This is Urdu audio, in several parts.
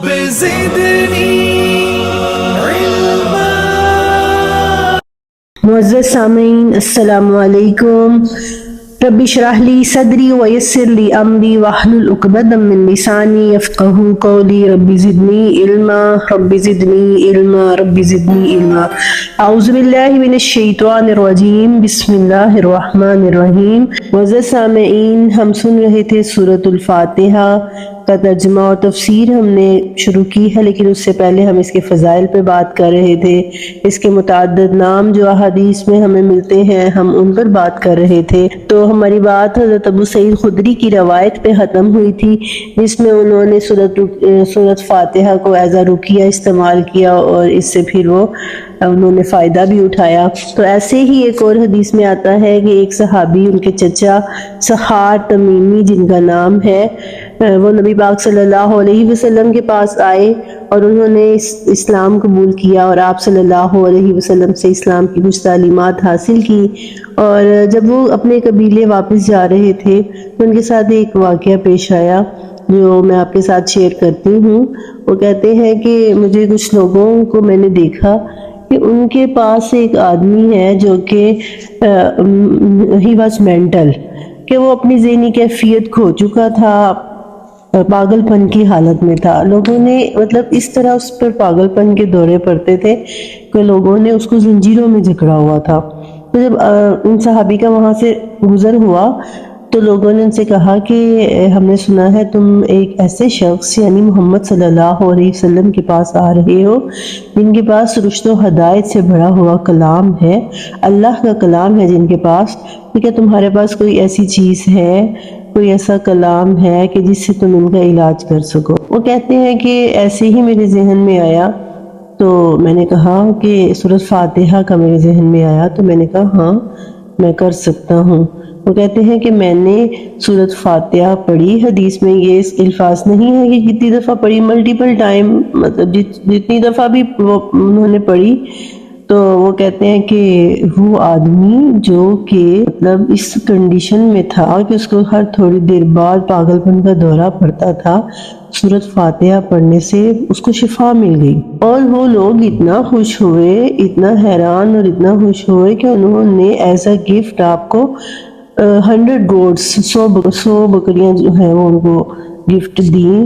رب زدنی علما۔ معزز سامعین السلام علیکم۔ رب اشرح لی صدری ویسر لی امری واحلل عقدۃ من لسانی یفقہوا قولی۔ رب زدنی علما، رب زدنی علما، رب زدنی علما۔ اعوذ باللہ من الشیطان الرجیم، بسم اللہ الرحمن الرحیم۔ معزز سامعین، ہم سن رہے تھے سورۃ الفاتحہ کا ترجمہ اور تفسیر ہم نے شروع کی ہے، لیکن اس سے پہلے ہم اس کے فضائل پہ بات کر رہے تھے۔ اس کے متعدد نام جو احادیث میں ہمیں ملتے ہیں ہم ان پر بات کر رہے تھے۔ تو ہماری بات حضرت ابو سعید خدری کی روایت پہ ختم ہوئی تھی، جس میں انہوں نے سورۃ فاتحہ کو ایز اے رقیہ استعمال کیا اور اس سے پھر انہوں نے فائدہ بھی اٹھایا۔ تو ایسے ہی ایک اور حدیث میں آتا ہے کہ ایک صحابی، ان کے چچا سخار تمیمی جن کا نام ہے، وہ نبی پاک صلی اللہ علیہ وسلم کے پاس آئے اور انہوں نے اسلام قبول کیا اور آپ صلی اللہ علیہ وسلم سے اسلام کی کچھ تعلیمات حاصل کی۔ اور جب وہ اپنے قبیلے واپس جا رہے تھے تو ان کے ساتھ ایک واقعہ پیش آیا جو میں آپ کے ساتھ شیئر کرتی ہوں۔ وہ کہتے ہیں کہ مجھے کچھ لوگوں کو میں نے دیکھا کہ ان کے پاس ایک آدمی ہے جو کہ ہی واز مینٹل، کہ وہ اپنی ذہنی کیفیت کھو چکا تھا، پاگل پن کی حالت میں تھا۔ لوگوں نے اس طرح اس پر پاگل پن کے دورے پڑتے تھے کہ لوگوں نے اس کو زنجیروں میں جکڑا ہوا تھا۔ تو جب ان صحابی کا وہاں سے گزر ہوا تو لوگوں نے ان سے کہا کہ ہم نے سنا ہے تم ایک ایسے شخص یعنی محمد صلی اللہ علیہ وسلم کے پاس آ رہے ہو جن کے پاس رشد و ہدایت سے بھرا ہوا کلام ہے، اللہ کا کلام ہے جن کے پاس، تو کیا تمہارے پاس کوئی ایسی چیز ہے، کوئی ایسا کلام ہے کہ جس سے تم ان کا علاج کر سکو؟ وہ کہتے ہیں کہ ایسے ہی میرے ذہن میں آیا تو میں نے کہا کہ سورۃ فاتحہ کا میرے ذہن میں آیا تو میں نے کہا ہاں میں کر سکتا ہوں۔ وہ کہتے ہیں کہ میں نے سورۃ فاتحہ پڑھی، حدیث میں یہ الفاظ نہیں ہے کہ کتنی دفعہ پڑھی، ملٹیپل ٹائم، جتنی دفعہ بھی انہوں نے پڑھی۔ تو وہ کہتے ہیں کہ وہ آدمی جو کہ اس کنڈیشن میں تھا کہ اس کو ہر تھوڑی دیر بعد پاگل پن کا دورہ پڑتا تھا، سورۃ فاتحہ پڑھنے سے اس کو شفا مل گئی۔ اور وہ لوگ اتنا خوش ہوئے، اتنا حیران اور اتنا خوش ہوئے کہ انہوں نے ایز اے گفٹ آپ کو 100 گوٹس، 100 بکریاں جو ہیں وہ ان کو گفٹ دیں،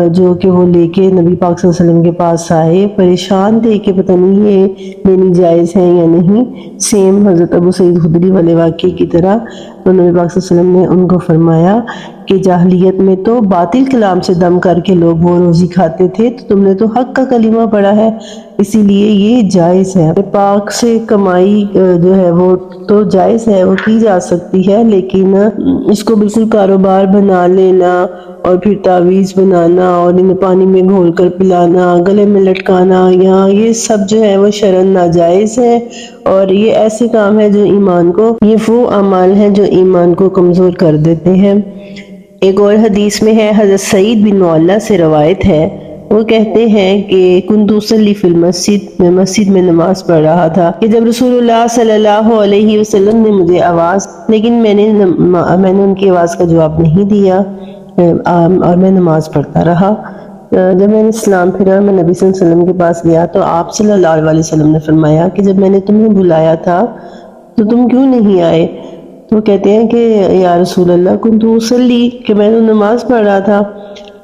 جو کہ وہ لے کے نبی پاک صلی اللہ علیہ وسلم کے پاس آئے، پریشان تھے کہ پتہ نہیں یہ لینی جائز ہے یا نہیں، سیم حضرت ابو سعید خدری والے واقعے کی طرح۔ تو نبی پاک صلی اللہ علیہ وسلم نے ان کو فرمایا کہ جاہلیت میں تو باطل کلام سے دم کر کے لوگ وہ روزی کھاتے تھے، تو تم نے تو حق کا کلمہ پڑھا ہے، اسی لیے یہ جائز ہے۔ پاک سے کمائی جو ہے وہ تو جائز ہے، وہ کی جا سکتی ہے، لیکن اس کو بالکل کاروبار بنا لینا اور پھر تعویذ بنانا اور انہیں پانی میں گھول کر پلانا، گلے میں لٹکانا، یہ سب جو ہے وہ شرعاً ناجائز ہے، اور یہ ایسے کام ہے جو ایمان کو، یہ وہ اعمال ہیں جو ایمان کو کمزور کر دیتے ہیں۔ ایک اور حدیث میں ہے، حضرت سعید بن معلیٰ سے روایت ہے، وہ کہتے ہیں کہ کنت اصلی فی المسجد، میں مسجد میں نماز پڑھ رہا تھا کہ جب رسول اللہ صلی اللہ علیہ وسلم نے مجھے آواز، لیکن میں نے ان کی آواز کا جواب نہیں دیا اور میں نماز پڑھتا رہا۔ جب میں نے اسلام پھرا، میں نبی صلی اللہ علیہ وسلم کے پاس گیا تو آپ صلی اللہ علیہ وسلم نے فرمایا کہ جب میں نے تمہیں بلایا تھا تو تم کیوں نہیں آئے؟ تو کہتے ہیں کہ یا رسول اللہ کنت اصلی، کہ میں نے نماز پڑھ رہا تھا۔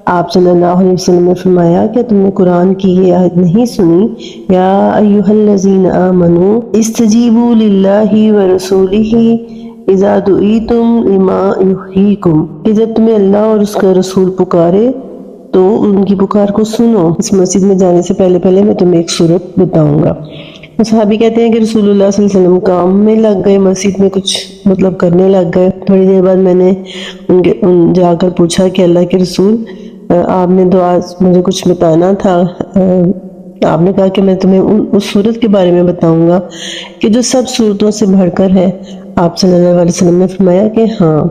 آپ صلی اللہ علیہ وسلم نے فرمایا کہ تم نے قرآن کی یہ آیت نہیں سنی، یا ایھا الذین آمنوا استجیبوا للہ ورسولہ اذا دعیتم لما یحییکم، کہ جب تمہیں اللہ اور اس کا رسول پکارے تو ان کی پکار کو سنو۔ اس مسجد میں جانے سے پہلے میں تمہیں ایک صورت بتاؤں گا۔ صحابی کہتے ہیں کہ رسول اللہ صلی اللہ علیہ وسلم کام میں لگ گئے، مسجد میں کچھ کرنے لگ گئے۔ تھوڑی دیر بعد میں نے جا کر پوچھا کہ اللہ کے رسول، آپ نے دعا مجھے کچھ بتانا تھا، آپ نے کہا کہ میں تمہیں اس صورت کے بارے میں بتاؤں گا کہ جو سب صورتوں سے بڑھ کر ہے۔ آپ صلی اللہ علیہ وسلم نے فرمایا کہ ہاں،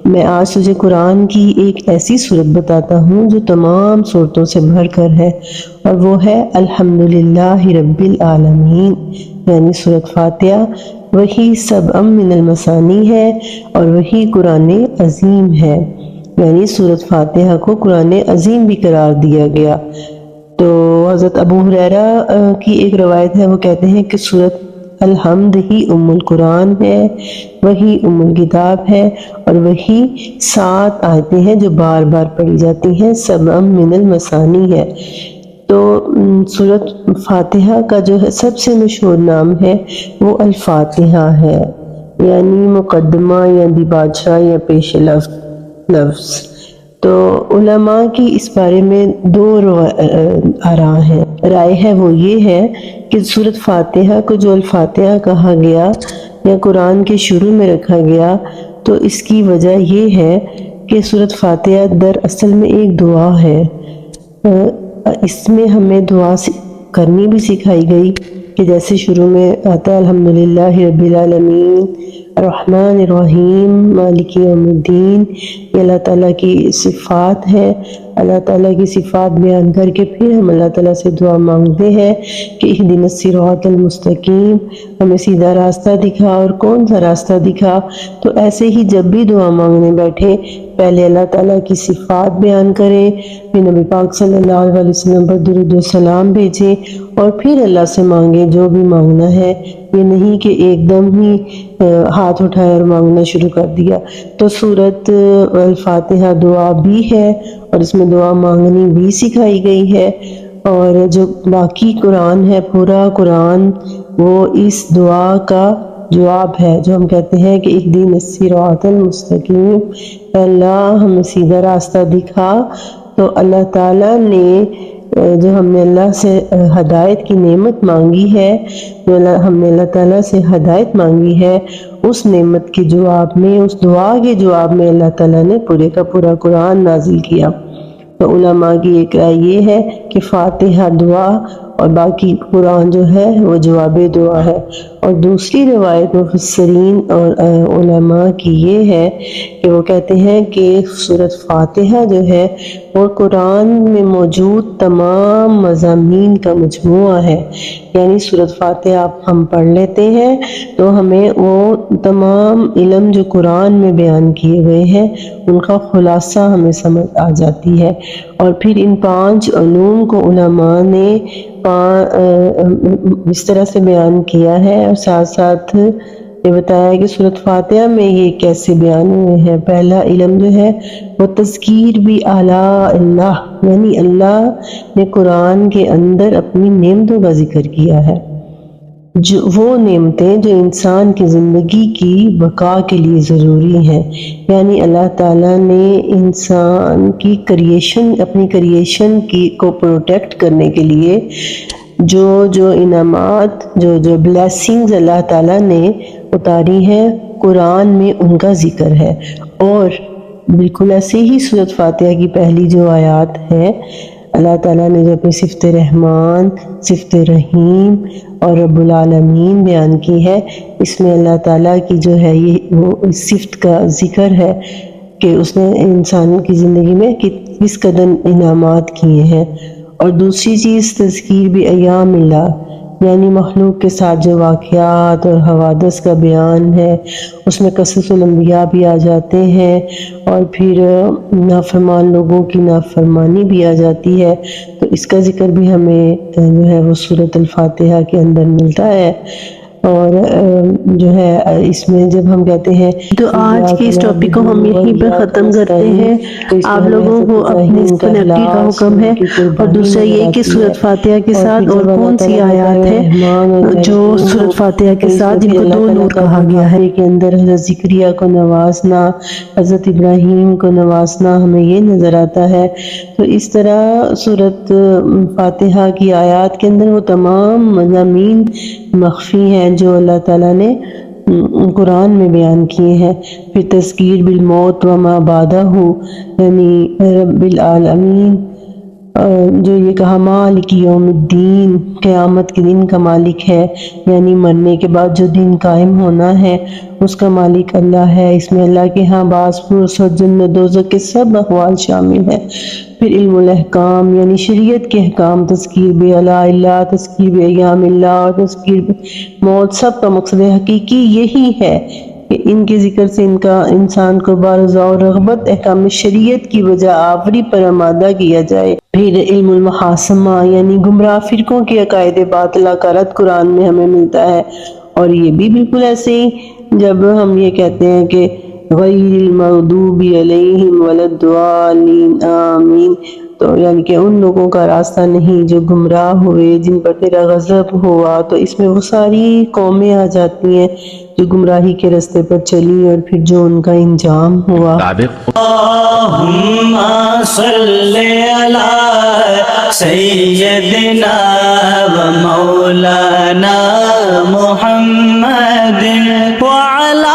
میں آج تجھے قرآن کی ایک ایسی صورت بتاتا ہوں جو تمام صورتوں سے بڑھ کر ہے، اور وہ ہے الحمدللہ رب العالمین، یعنی سورۃ فاتحہ۔ وہی سبع من المثانی ہے اور وہی قرآن عظیم ہے۔ یعنی سورۃ فاتحہ کو قرآن عظیم بھی قرار دیا گیا۔ تو حضرت ابو ہریرہ کی ایک روایت ہے، وہ کہتے ہیں کہ سورۃ الحمد ہی ام القرآن ہے، وہی ام الکتاب ہے، اور وہی 7 آیتیں ہیں جو بار بار پڑھی جاتی ہیں، سبع من المثانی ہے۔ تو سورۃ فاتحہ کا جو ہے سب سے مشہور نام ہے وہ الفاتحہ ہے، یعنی مقدمہ یا دی بادشاہ یا پیش لفظ۔ تو علماء کی اس بارے میں 2 رائے ہے، وہ یہ ہے کہ سورۃ فاتحہ کو جو الفاتحہ کہا گیا یا قرآن کے شروع میں رکھا گیا، تو اس کی وجہ یہ ہے کہ سورۃ فاتحہ دراصل میں ایک دعا ہے۔ اس میں ہمیں دعا کرنی بھی سکھائی گئی کہ جیسے شروع میں آتا ہے الحمدللہ رب العالمین الرحمن الرحیم مالک یوم الدین، یہ اللہ تعالیٰ کی صفات ہے۔ اللہ تعالیٰ کی صفات بیان کر کے پھر ہم اللہ تعالیٰ سے دعا مانگتے ہیں کہ اہدنا الصراط المستقیم، ہمیں سیدھا راستہ دکھا، اور کون سا راستہ دکھا۔ تو ایسے ہی جب بھی دعا مانگنے بیٹھے پہلے اللہ تعالیٰ کی صفات بیان کریں، پھر نبی پاک صلی اللہ علیہ وسلم پر درود و سلام بھیجیں، اور پھر اللہ سے مانگیں جو بھی مانگنا ہے۔ یہ نہیں کہ ایک دم ہی ہاتھ اٹھایا اور مانگنا شروع کر دیا۔ تو سورۃ الفاتحہ دعا بھی ہے، اور اس میں دعا مانگنی بھی سکھائی گئی ہے، اور جو باقی قرآن ہے، پورا قرآن، وہ اس دعا کا جواب ہے، جو ہم کہتے ہیں کہ اہدنا الصراط المستقیم، اللہ ہمیں سیدھا راستہ دکھا۔ تو اللہ تعالیٰ نے جو ہم نے اللہ سے ہدایت کی نعمت مانگی ہے، جو ہم نے اللہ تعالیٰ سے ہدایت مانگی ہے، اس نعمت کے جواب میں، اس دعا کے جواب میں اللہ تعالیٰ نے پورے کا پورا قرآن نازل کیا۔ تو علماء کی ایک رائے یہ ہے کہ فاتحہ دعا اور باقی قرآن جو ہے وہ جواب دعا ہے، اور دوسری روایت مفسرین اور علماء کی یہ ہے کہ وہ کہتے ہیں کہ سورۃ فاتحہ جو ہے وہ قرآن میں موجود تمام مضامین کا مجموعہ ہے، یعنی سورۃ فاتحہ ہم پڑھ لیتے ہیں تو ہمیں وہ تمام علم جو قرآن میں بیان کیے گئے ہیں ان کا خلاصہ ہمیں سمجھ آ جاتی ہے۔ اور پھر ان 5 علوم کو علماء نے اس طرح سے بیان کیا ہے، اور ساتھ ساتھ یہ بتایا کہ سورۃ فاتحہ میں یہ کیسے بیان ہوئے ہیں۔ پہلا علم جو ہے وہ تذکیر بھی اعلیٰ اللہ، یعنی اللہ نے قرآن کے اندر اپنی نعمتوں کا ذکر کیا ہے، جو وہ نعمتیں جو انسان کی زندگی کی بقا کے لیے ضروری ہیں، یعنی اللہ تعالیٰ نے انسان کی اپنی کریشن کو پروٹیکٹ کرنے کے لیے جو انعامات، جو بلیسنگز اللہ تعالیٰ نے اتاری ہیں قرآن میں، ان کا ذکر ہے۔ اور بالکل ایسے ہی سورۃ فاتحہ کی پہلی جو آیات ہے، اللہ تعالیٰ نے جو اپنی صفت رحمان، صفت رحیم اور رب العالمین بیان کی ہے، اس میں اللہ تعالیٰ کی جو ہے وہ اس صفت کا ذکر ہے کہ اس نے انسان کی زندگی میں کس قدر انعامات کیے ہیں۔ اور دوسری چیز تذکیر بھی ایام اللہ، یعنی مخلوق کے ساتھ جو واقعات اور حوادث کا بیان ہے، اس میں قصص الانبیاء بھی آ جاتے ہیں، اور پھر نافرمان لوگوں کی نافرمانی بھی آ جاتی ہے، تو اس کا ذکر بھی ہمیں جو ہے وہ سورۃ الفاتحہ کے اندر ملتا ہے۔ اور جو ہے اس میں جب ہم کہتے ہیں تو آج کے اس ٹاپک کو ہم یہیں پر ختم کرتے ہیں۔ آپ لوگوں کو اپنی کنیکٹی کا حکم ہے، اور دوسرا یہ کہ سورۃ فاتحہ کے ساتھ اور کون سی آیات ہیں جو سورۃ فاتحہ کے ساتھ جن کو 2 نور کہا گیا ہے۔ کے اندر حضرت زکریا کو نوازنا، حضرت ابراہیم کو نوازنا ہمیں یہ نظر آتا ہے۔ تو اس طرح سورۃ فاتحہ کی آیات کے اندر وہ تمام مضامین مخفی ہیں جو اللہ تعالیٰ نے قرآن میں بیان کیے ہیں۔ پھر تذکیر بالموت وما بعدہ، یعنی رب العالمین، جو یہ کہا مالک یوم الدین، قیامت کے دن کا مالک ہے، یعنی مرنے کے بعد جو دن قائم ہونا ہے اس کا مالک اللہ ہے۔ اس میں اللہ کے ہاں بعث پرس اور جنت دوزخ کے سب احوال شامل ہیں۔ پھر علم الاحکام، یعنی شریعت کے احکام، تذکیر بے اعلیٰ اللہ، تذکیر بے ایام اللہ اور تذکیر بے موت، سب کا مقصد حقیقی یہی ہے کہ ان کے ذکر سے انسان کو بارضا اور رغبت احکام شریعت کی وجہ آوری پر آمادہ کیا جائے۔ پھر علم المحاسمہ یعنی گمراہ فرقوں کے عقائد باطلہ کا رد قرآن میں ہمیں ملتا ہے، اور یہ بھی بالکل ایسے ہی جب ہم یہ کہتے ہیں کہ غیر المغضوب علیہم ولا الضالین آمین، تو یعنی کہ ان لوگوں کا راستہ نہیں جو گمراہ ہوئے، جن پر تیرا غضب ہوا، تو اس میں وہ ساری قومیں آ جاتی ہیں جو گمراہی کے راستے پر چلی اور پھر جو ان کا انجام ہوا۔ اللہم صلی علی سیدنا و مولانا محمد وعلی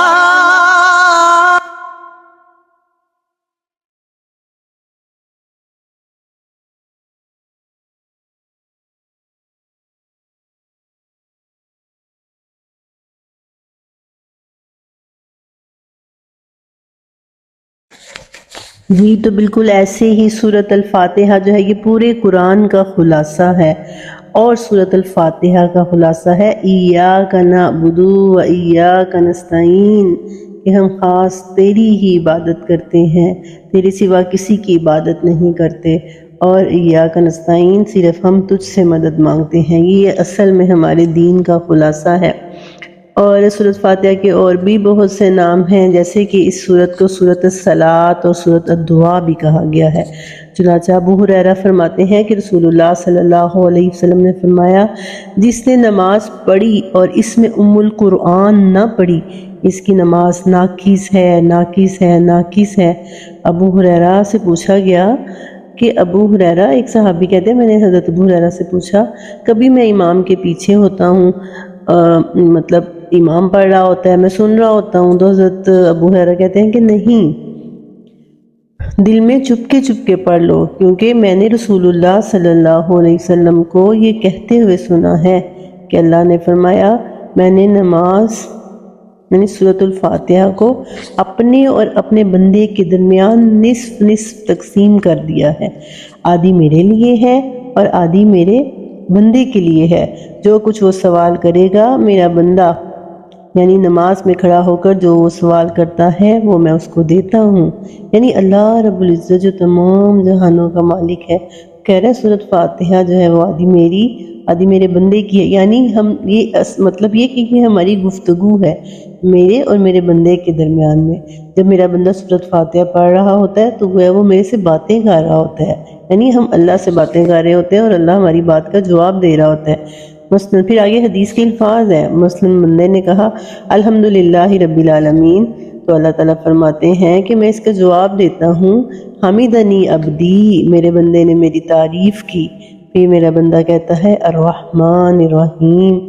جی تو بالکل ایسے ہی سورۃ الفاتحہ جو ہے یہ پورے قرآن کا خلاصہ ہے، اور سورۃ الفاتحہ کا خلاصہ ہے ایاک نعبد و ایاک نستعین، کہ ہم خاص تیری ہی عبادت کرتے ہیں، تیرے سوا کسی کی عبادت نہیں کرتے، اور ایاک نستعین صرف ہم تجھ سے مدد مانگتے ہیں۔ یہ اصل میں ہمارے دین کا خلاصہ ہے۔ اور سورۃ فاتحہ کے اور بھی بہت سے نام ہیں، جیسے کہ اس سورت کو سورۃ الصلاۃ اور سورۃ الدعاء بھی کہا گیا ہے۔ چنانچہ ابو ہریرہ فرماتے ہیں کہ رسول اللہ صلی اللہ علیہ وسلم نے فرمایا، جس نے نماز پڑھی اور اس میں ام القرآن نہ پڑھی، اس کی نماز ناقص ہے، ناقص ہے، ناقص ہے۔ ابو ہریرہ سے پوچھا گیا کہ ابو ہریرہ، ایک صحابی کہتے ہیں میں نے حضرت ابو ہریرہ سے پوچھا، کبھی میں امام کے پیچھے ہوتا ہوں، مطلب امام پڑھ رہا ہوتا ہے، میں سن رہا ہوتا ہوں، تو حضرت ابو ہریرہ کہتے ہیں کہ نہیں، دل میں چپ کے پڑھ لو، کیونکہ میں نے رسول اللہ صلی اللہ علیہ وسلم کو یہ کہتے ہوئے سنا ہے کہ اللہ نے فرمایا، میں نے سورۃ الفاتحہ کو اپنے اور اپنے بندے کے درمیان نصف نصف تقسیم کر دیا ہے، آدھی میرے لیے ہے اور آدھی میرے بندے کے لیے ہے، جو کچھ وہ سوال کرے گا میرا بندہ یعنی نماز میں کھڑا ہو کر جو وہ سوال کرتا ہے وہ میں اس کو دیتا ہوں۔ یعنی اللہ رب العزت جو تمام جہانوں کا مالک ہے، کہہ رہے سورۃ فاتحہ جو ہے وہ آدھی میری آدھی میرے بندے کی ہے، یعنی ہم مطلب یہ کہ یہ ہماری گفتگو ہے میرے اور میرے بندے کے درمیان میں۔ جب میرا بندہ سورۃ فاتحہ پڑھ رہا ہوتا ہے تو وہ میرے سے باتیں کر رہا ہوتا ہے، یعنی ہم اللہ سے باتیں کر رہے ہوتے ہیں اور اللہ ہماری بات کا جواب دے رہا ہوتا ہے۔ مثلاً پھر آگے حدیث کے الفاظ ہیں، مثلاً بندے نے کہا الحمدللہ رب العالمین، تو اللہ تعالیٰ فرماتے ہیں کہ میں اس کا جواب دیتا ہوں، حمیدنی عبدی، میرے بندے نے میری تعریف کی۔ پھر میرا بندہ کہتا ہے الرحمن الرحیم،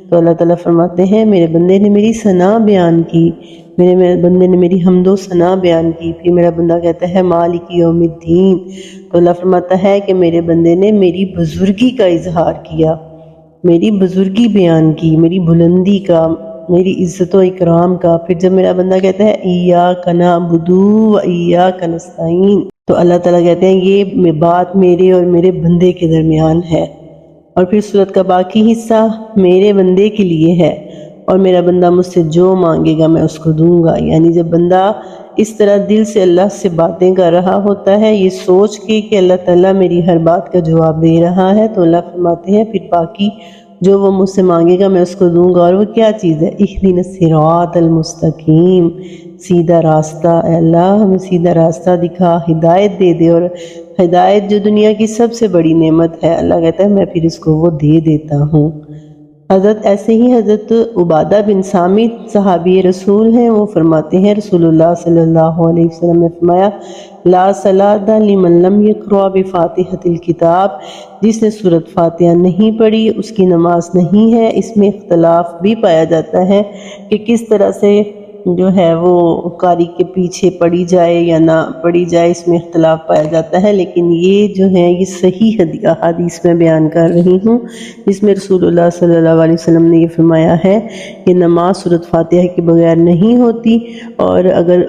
تو اللہ تعالیٰ فرماتے ہیں میرے بندے نے میری ثنا بیان کی، میرے بندے نے میری حمد و ثنا بیان کی۔ پھر میرا بندہ کہتا ہے مالک یوم الدین، تو اللہ فرماتا ہے کہ میرے بندے نے میری بزرگی کا اظہار کیا، میری بزرگی بیان کی، میری بلندی کا، میری عزت و اکرام کا۔ پھر جب میرا بندہ کہتا ہے ایاک نعبد و ایاک نستعین، تو اللہ تعالیٰ کہتے ہیں یہ بات میرے اور میرے بندے کے درمیان ہے، اور پھر سورت کا باقی حصہ میرے بندے کے لیے ہے، اور میرا بندہ مجھ سے جو مانگے گا میں اس کو دوں گا۔ یعنی جب بندہ اس طرح دل سے اللہ سے باتیں کر رہا ہوتا ہے، یہ سوچ کے کہ اللہ تعالیٰ میری ہر بات کا جواب دے رہا ہے، تو اللہ فرماتے ہیں پھر باقی جو وہ مجھ سے مانگے گا میں اس کو دوں گا۔ اور وہ کیا چیز ہے؟ اہدنا الصراط المستقیم، سیدھا راستہ، اے اللہ ہمیں سیدھا راستہ دکھا، ہدایت دے دے، اور ہدایت جو دنیا کی سب سے بڑی نعمت ہے، اللہ کہتا ہے میں پھر اس کو وہ دے دیتا ہوں۔ ایسے ہی حضرت عبادہ بن صامت صحابی رسول ہیں، وہ فرماتے ہیں رسول اللہ صلی اللہ علیہ وسلم نے فرمایا لا صلاۃ لمن لم یقرأ بفاتحۃ الکتاب، جس نے سورۃ فاتحہ نہیں پڑھی اس کی نماز نہیں ہے۔ اس میں اختلاف بھی پایا جاتا ہے کہ کس طرح سے جو ہے وہ قاری کے پیچھے پڑھی جائے یا نہ پڑھی جائے، اس میں اختلاف پایا جاتا ہے، لیکن یہ جو ہے یہ صحیح حدیث میں بیان کر رہی ہوں، جس میں رسول اللہ صلی اللہ علیہ وسلم نے یہ فرمایا ہے کہ نماز سورۃ فاتحہ کے بغیر نہیں ہوتی، اور اگر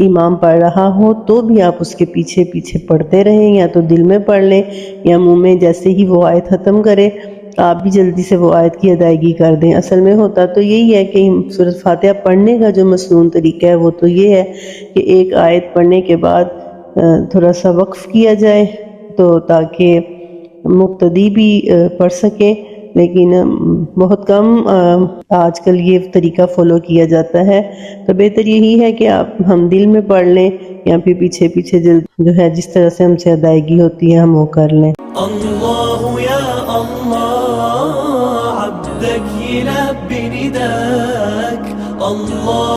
امام پڑھ رہا ہو تو بھی آپ اس کے پیچھے پیچھے پڑھتے رہیں، یا تو دل میں پڑھ لیں یا منہ میں جیسے ہی وہ آیت ختم کرے آپ بھی جلدی سے وہ آیت کی ادائیگی کر دیں۔ اصل میں ہوتا تو یہی ہے کہ سورۃ فاتحہ پڑھنے کا جو مسنون طریقہ ہے وہ تو یہ ہے کہ ایک آیت پڑھنے کے بعد تھوڑا سا وقف کیا جائے تو تاکہ مقتدی بھی پڑھ سکے، لیکن بہت کم آج کل یہ طریقہ فالو کیا جاتا ہے۔ تو بہتر یہی ہے کہ ہم دل میں پڑھ لیں یا پھر پیچھے پیچھے جو ہے جس طرح سے ہم سے ادائیگی ہوتی ہے ہم وہ کر لیں۔ اللہ یا اللہ عبدك يلبي نداك اللہ